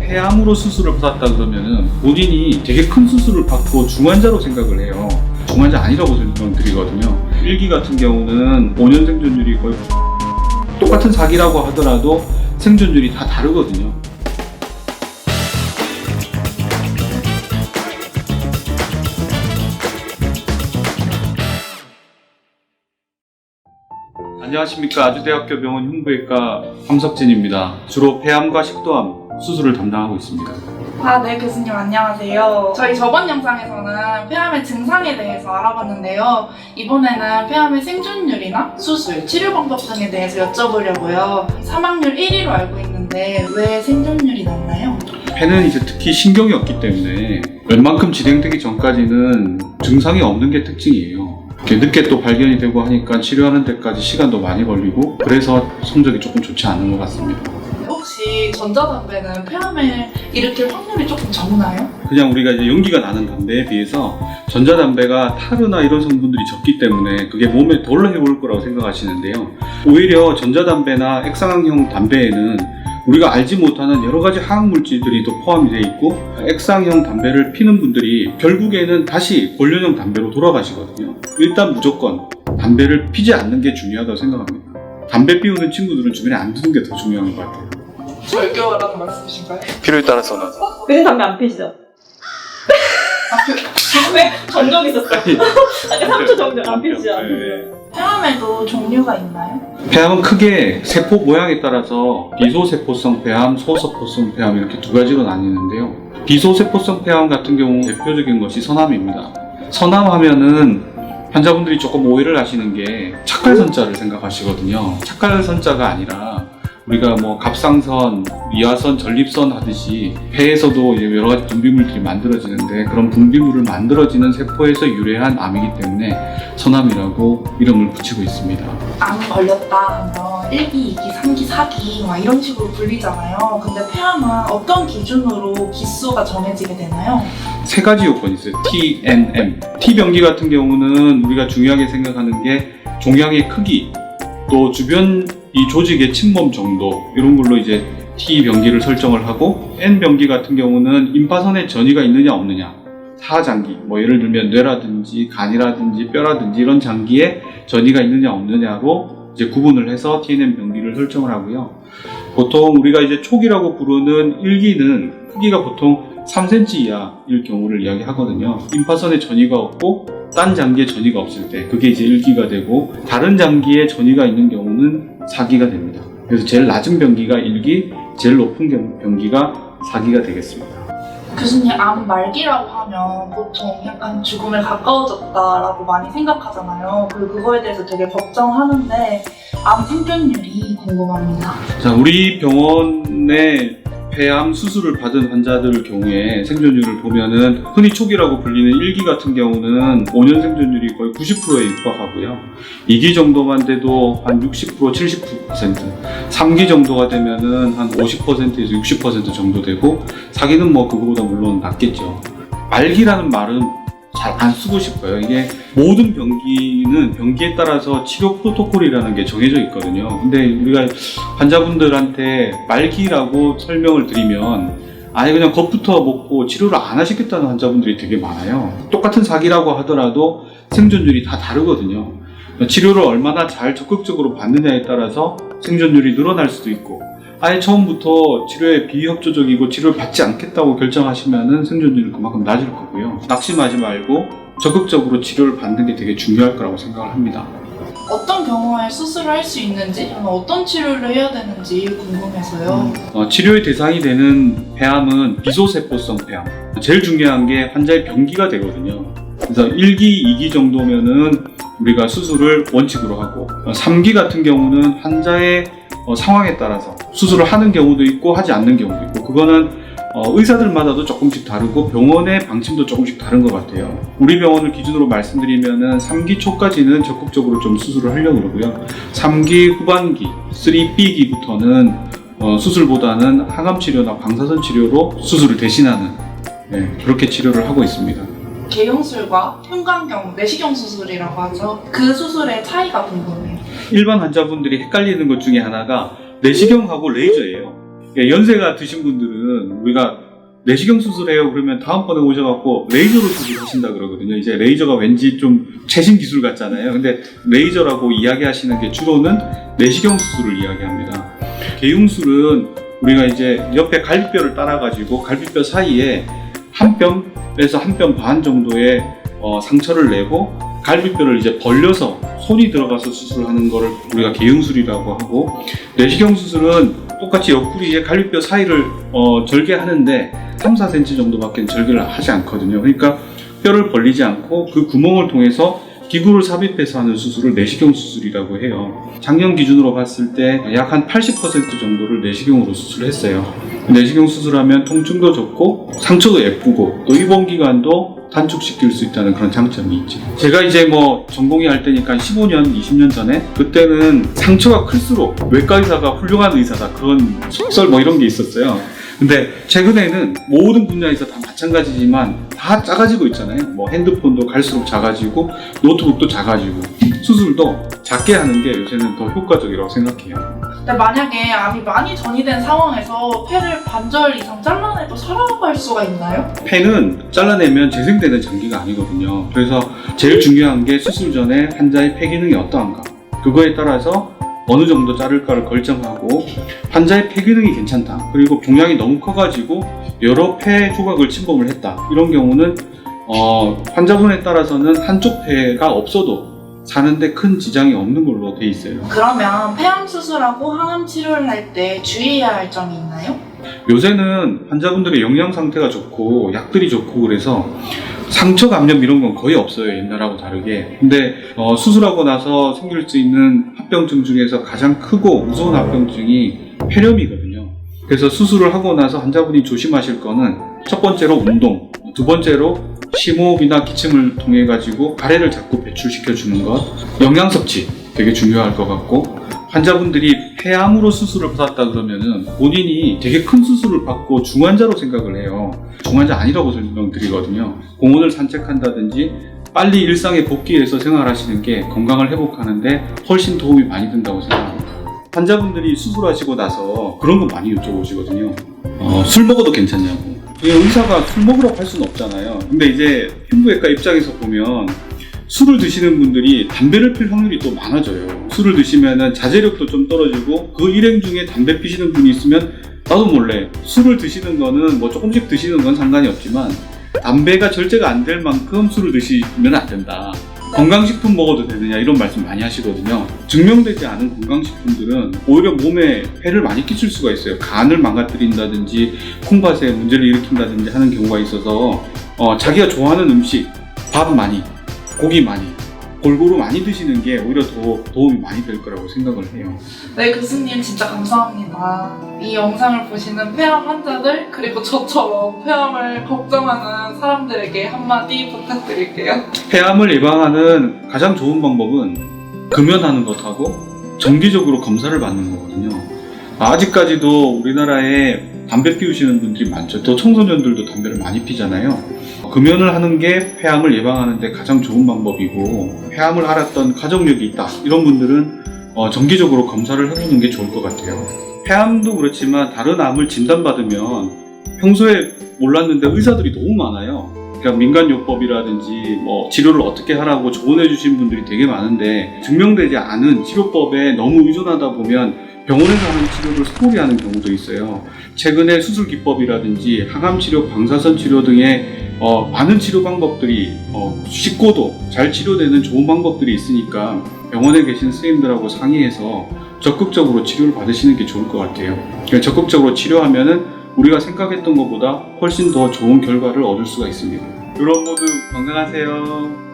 폐암으로 수술을 받았다 그러면은 본인이 되게 큰 수술을 받고 중환자로 생각을 해요. 중환자 아니라고 설명드리거든요. 1기 같은 경우는 5년 생존율이 거의 똑같은 사기라고 하더라도 생존율이 다 다르거든요. 안녕하십니까. 아주대학교 병원 흉부외과 황석진입니다. 주로 폐암과 식도암 수술을 담당하고 있습니다. 네, 교수님 안녕하세요. 저희 저번 영상에서는 폐암의 증상에 대해서 알아봤는데요. 이번에는 폐암의 생존율이나 수술, 치료 방법 등에 대해서 여쭤보려고요. 사망률 1위로 알고 있는데 왜 생존율이 낮나요? 폐는 이제 특히 신경이 없기 때문에 웬만큼 진행되기 전까지는 증상이 없는 게 특징이에요. 늦게 또 발견이 되고 하니까 치료하는 데까지 시간도 많이 걸리고 그래서 성적이 조금 좋지 않은 것 같습니다. 혹시 전자담배는 폐암을 일으킬 확률이 조금 적나요? 그냥 우리가 이제 연기가 나는 담배에 비해서 전자담배가 타르나 이런 성분들이 적기 때문에 그게 몸에 덜 해올 거라고 생각하시는데요. 오히려 전자담배나 액상형 담배에는 우리가 알지 못하는 여러 가지 화학물질들이 또 포함이 되어 있고 액상형 담배를 피는 분들이 결국에는 다시 권련형 담배로 돌아가시거든요. 일단 무조건 담배를 피지 않는 게 중요하다고 생각합니다. 담배 피우는 친구들은 주변에 안 두는 게 더 중요한 것 같아요. 절교하라는 말씀이신가요? 필요에 따라서는. 요즘 담배 안 피시죠? 왜? 정적 있었어요. 아까 3초 정적 안 피시죠? 폐암에도 종류가 있나요? 폐암은 크게 세포 모양에 따라서 비소세포성 폐암, 소세포성 폐암 이렇게 두 가지로 나뉘는데요. 비소세포성 폐암 같은 경우 대표적인 것이 선암입니다. 선암하면은 환자분들이 조금 오해를 하시는 게 착갈선자를 생각하시거든요. 착갈선자가 아니라 우리가 뭐 갑상선, 미화선, 전립선 하듯이 폐에서도 이제 여러 가지 분비물들이 만들어지는데 그런 분비물을 만들어지는 세포에서 유래한 암이기 때문에 선암이라고 이름을 붙이고 있습니다. 암 걸렸다 하면 1기, 2기, 3기, 4기 막 이런 식으로 불리잖아요. 근데 폐암은 어떤 기준으로 기수가 정해지게 되나요? 세 가지 요건이 있어요. T, N, M. T병기 같은 경우는 우리가 중요하게 생각하는 게 종양의 크기, 또 주변 이 조직의 침범 정도 이런 걸로 이제 T병기를 설정을 하고 N병기 같은 경우는 임파선에 전이가 있느냐 없느냐 타장기 뭐 예를 들면 뇌라든지 간이라든지 뼈라든지 이런 장기에 전이가 있느냐 없느냐로 이제 구분을 해서 TNM병기를 설정을 하고요. 보통 우리가 이제 초기라고 부르는 1기는 크기가 보통 3cm 이하일 경우를 이야기하거든요. 임파선에 전이가 없고 딴 장기에 전이가 없을 때 그게 이제 1기가 되고 다른 장기에 전이가 있는 경우는 4기가 됩니다. 그래서 제일 낮은 병기가 1기, 제일 높은 병기가 4기가 되겠습니다. 교수님, 암 말기라고 하면 보통 약간 죽음에 가까워졌다라고 많이 생각하잖아요. 그리고 그거에 대해서 되게 걱정하는데 암 생존율이 궁금합니다. 자, 우리 병원에 폐암 수술을 받은 환자들 경우에 생존율을 보면은 흔히 초기라고 불리는 1기 같은 경우는 5년 생존율이 거의 90%에 육박하고요. 2기 정도만 돼도 한 60%, 70%, 3기 정도가 되면은 한 50%에서 60% 정도 되고 4기는 뭐 그거보다 물론 낮겠죠. 말기라는 말은 잘 안 쓰고 싶어요. 이게 모든 병기는 병기에 따라서 치료 프로토콜이라는 게 정해져 있거든요. 근데 우리가 환자분들한테 말기라고 설명을 드리면 아예 그냥 겁부터 먹고 치료를 안 하시겠다는 환자분들이 되게 많아요. 똑같은 사기라고 하더라도 생존율이 다 다르거든요. 치료를 얼마나 잘 적극적으로 받느냐에 따라서 생존율이 늘어날 수도 있고 아예 처음부터 치료에 비협조적이고 치료를 받지 않겠다고 결정하시면은 생존율이 그만큼 낮을 거고요. 낙심하지 말고 적극적으로 치료를 받는 게 되게 중요할 거라고 생각을 합니다. 어떤 경우에 수술을 할 수 있는지, 어떤 치료를 해야 되는지 궁금해서요. 치료의 대상이 되는 폐암은 비소세포성 폐암. 제일 중요한 게 환자의 병기가 되거든요. 그래서 1기, 2기 정도면은 우리가 수술을 원칙으로 하고 3기 같은 경우는 환자의 상황에 따라서 수술을 하는 경우도 있고 하지 않는 경우도 있고 그거는 의사들마다도 조금씩 다르고 병원의 방침도 조금씩 다른 것 같아요. 우리 병원을 기준으로 말씀드리면은 3기 초까지는 적극적으로 좀 수술을 하려고 그러고요. 3기 후반기, 3B기부터는 수술보다는 항암 치료나 방사선 치료로 수술을 대신하는 그렇게 치료를 하고 있습니다. 개용술과 흉곽경, 내시경 수술이라고 하죠. 그 수술의 차이가 궁금해요. 일반 환자분들이 헷갈리는 것 중에 하나가 내시경하고 레이저예요. 연세가 드신 분들은 우리가 내시경 수술해요 그러면 다음번에 오셔갖고 레이저로 수술하신다 그러거든요. 이제 레이저가 왠지 좀 최신 기술 같잖아요. 근데 레이저라고 이야기하시는 게 주로는 내시경 수술을 이야기합니다. 개흉술은 우리가 이제 옆에 갈비뼈를 따라가지고 갈비뼈 사이에 한 뼘에서 한 뼘 반 정도의 상처를 내고 갈비뼈를 이제 벌려서 손이 들어가서 수술하는 거를 우리가 개흉술이라고 하고, 내시경 수술은 똑같이 옆구리에 갈비뼈 사이를 절개하는데 3, 4cm 정도밖에 절개를 하지 않거든요. 그러니까 뼈를 벌리지 않고 그 구멍을 통해서 기구를 삽입해서 하는 수술을 내시경 수술이라고 해요. 작년 기준으로 봤을 때 약 한 80% 정도를 내시경으로 수술했어요. 내시경 수술하면 통증도 적고 상처도 예쁘고 또 입원 기간도 단축시킬 수 있다는 그런 장점이 있죠. 제가 이제 뭐 전공의 할 때니까 15년, 20년 전에 그때는 상처가 클수록 외과 의사가 훌륭한 의사다 그런 속설 뭐 이런 게 있었어요. 근데 최근에는 모든 분야에서 다 마찬가지지만 다 작아지고 있잖아요. 뭐 핸드폰도 갈수록 작아지고 노트북도 작아지고 수술도 작게 하는 게 요새는 더 효과적이라고 생각해요. 근데 만약에 암이 많이 전이된 상황에서 폐를 반절 이상 잘라내도 살아갈 수가 있나요? 폐는 잘라내면 재생되는 장기가 아니거든요. 그래서 제일 중요한 게 수술 전에 환자의 폐 기능이 어떠한가, 그거에 따라서 어느 정도 자를까를 결정하고, 환자의 폐 기능이 괜찮다, 그리고 종양이 너무 커가지고 여러 폐 조각을 침범을 했다, 이런 경우는 환자분에 따라서는 한쪽 폐가 없어도 사는데 큰 지장이 없는 걸로 돼 있어요. 그러면 폐암 수술하고 항암 치료를 할 때 주의해야 할 점이 있나요? 요새는 환자분들의 영양 상태가 좋고 약들이 좋고 그래서 상처 감염 이런 건 거의 없어요, 옛날하고 다르게. 근데 수술하고 나서 생길 수 있는 합병증 중에서 가장 크고 무서운 합병증이 폐렴이거든요. 그래서 수술을 하고 나서 환자분이 조심하실 거는 첫 번째로 운동, 두 번째로 심호흡이나 기침을 통해 가지고 가래를 자꾸 배출시켜 주는 것, 영양 섭취 되게 중요할 것 같고, 환자분들이 폐암으로 수술을 받았다 그러면은 본인이 되게 큰 수술을 받고 중환자로 생각을 해요. 중환자 아니라고 설명드리거든요. 공원을 산책한다든지 빨리 일상에 복귀해서 생활하시는 게 건강을 회복하는데 훨씬 도움이 많이 된다고 생각합니다. 환자분들이 수술하시고 나서 그런 거 많이 여쭤보시거든요. 술 먹어도 괜찮냐고. 의사가 술 먹으라고 할 수는 없잖아요. 근데 이제 흉부외과 입장에서 보면 술을 드시는 분들이 담배를 필 확률이 또 많아져요. 술을 드시면 자제력도 좀 떨어지고, 그 일행 중에 담배 피시는 분이 있으면 나도 몰래 술을 드시는 거는 뭐 조금씩 드시는 건 상관이 없지만 담배가 절제가 안 될 만큼 술을 드시면 안 된다. 건강식품 먹어도 되느냐 이런 말씀 많이 하시거든요. 증명되지 않은 건강식품들은 오히려 몸에 해를 많이 끼칠 수가 있어요. 간을 망가뜨린다든지 콩팥에 문제를 일으킨다든지 하는 경우가 있어서 자기가 좋아하는 음식, 밥 많이, 고기 많이, 골고루 많이 드시는 게 오히려 더 도움이 많이 될 거라고 생각을 해요. 네, 교수님 진짜 감사합니다. 이 영상을 보시는 폐암 환자들, 그리고 저처럼 폐암을 걱정하는 사람들에게 한마디 부탁드릴게요. 폐암을 예방하는 가장 좋은 방법은 금연하는 것하고 정기적으로 검사를 받는 거거든요. 아직까지도 우리나라에 담배 피우시는 분들이 많죠. 또 청소년들도 담배를 많이 피잖아요. 금연을 하는 게 폐암을 예방하는 데 가장 좋은 방법이고, 폐암을 앓았던 가족력이 있다 이런 분들은 정기적으로 검사를 해보는 게 좋을 것 같아요. 폐암도 그렇지만 다른 암을 진단받으면 평소에 몰랐는데 의사들이 너무 많아요. 그러니까 민간요법이라든지 뭐 치료를 어떻게 하라고 조언해 주신 분들이 되게 많은데, 증명되지 않은 치료법에 너무 의존하다 보면 병원에서 하는 치료를 소홀히 하는 경우도 있어요. 최근에 수술 기법이라든지 항암 치료, 방사선 치료 등의 많은 치료 방법들이 쉽고도 잘 치료되는 좋은 방법들이 있으니까 병원에 계신 선생님들하고 상의해서 적극적으로 치료를 받으시는 게 좋을 것 같아요. 적극적으로 치료하면은 우리가 생각했던 것보다 훨씬 더 좋은 결과를 얻을 수가 있습니다. 여러분 모두 건강하세요.